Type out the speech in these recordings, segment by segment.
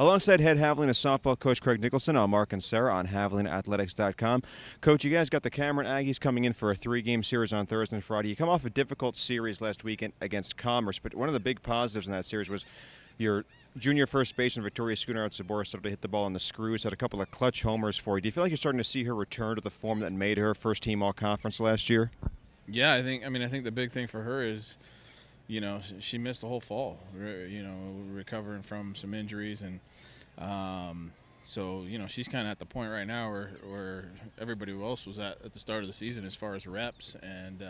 Alongside head Javelina softball coach Craig Nicholson, I'm Mark and Sarah on JavelinaAthletics.com. Coach, you guys got the Cameron Aggies coming in for a 3-game series on Thursday and Friday. You come off a difficult series last weekend against Commerce, but one of the big positives in that series was your junior first baseman Victoria Schooner-Sabora started to hit the ball on the screws, had a couple of clutch homers for you. Do you feel like you're starting to see her return to the form that made her first team all-conference last year? Yeah, I think the big thing for her is, she missed the whole fall, recovering from some injuries. And so, she's kind of at the point right now where everybody else was at the start of the season as far as reps. And,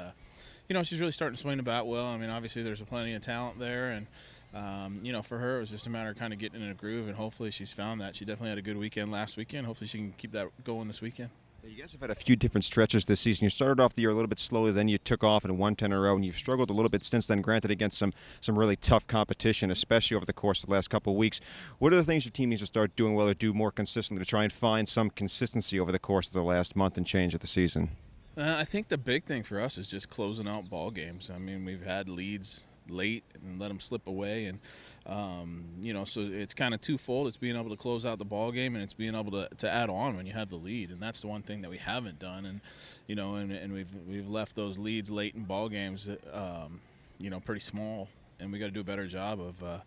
she's really starting to swing the bat well. I mean, obviously there's plenty of talent there. And, for her, it was just a matter of kind of getting in a groove. And hopefully she's found that. She definitely had a good weekend last weekend. Hopefully she can keep that going this weekend. You guys have had a few different stretches this season. You started off the year a little bit slowly, then you took off and won 10 in a row, and you've struggled a little bit since then, granted against some really tough competition, especially over the course of the last couple of weeks. What are the things your team needs to start doing well or do more consistently to try and find some consistency over the course of the last month and change of the season? I think the big thing for us is just closing out ball games. I mean, we've had leads late and let them slip away, and so it's kind of twofold. It's being able to close out the ball game, and it's being able to add on when you have the lead, and that's the one thing that we haven't done. And and we've left those leads late in ball games pretty small, and we got to do a better job of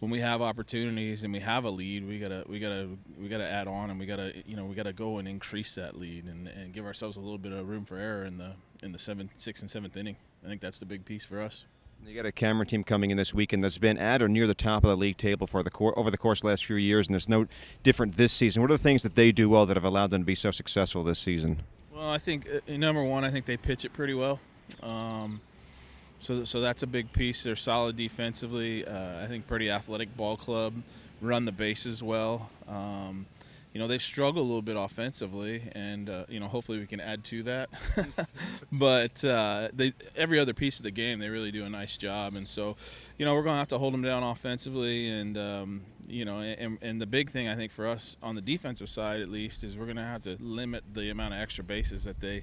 when we have opportunities and we have a lead, we gotta add on, and we gotta go and increase that lead and give ourselves a little bit of room for error in the 6th and 7th inning. I think that's the big piece for us. You got a Cameron team coming in this weekend that's been at or near the top of the league table for over the course of the last few years, and there's no different this season. What are the things that they do well that have allowed them to be so successful this season? Well, I think number one, I think they pitch it pretty well. So that's a big piece. They're solid defensively. I think pretty athletic ball club. Run the bases well. They've struggled a little bit offensively, and hopefully we can add to that. But every other piece of the game, they really do a nice job. And so, we're going to have to hold them down offensively, and and the big thing I think for us on the defensive side, at least, is we're going to have to limit the amount of extra bases that they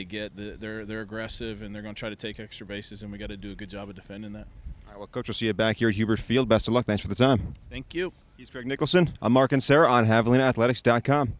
get. They're aggressive, and they're going to try to take extra bases, and we got to do a good job of defending that. All right, well, Coach, we'll see you back here at Hubert Field. Best of luck. Thanks for the time. Thank you. He's Craig Nicholson. I'm Mark and Sarah on JavelinaAthletics.com.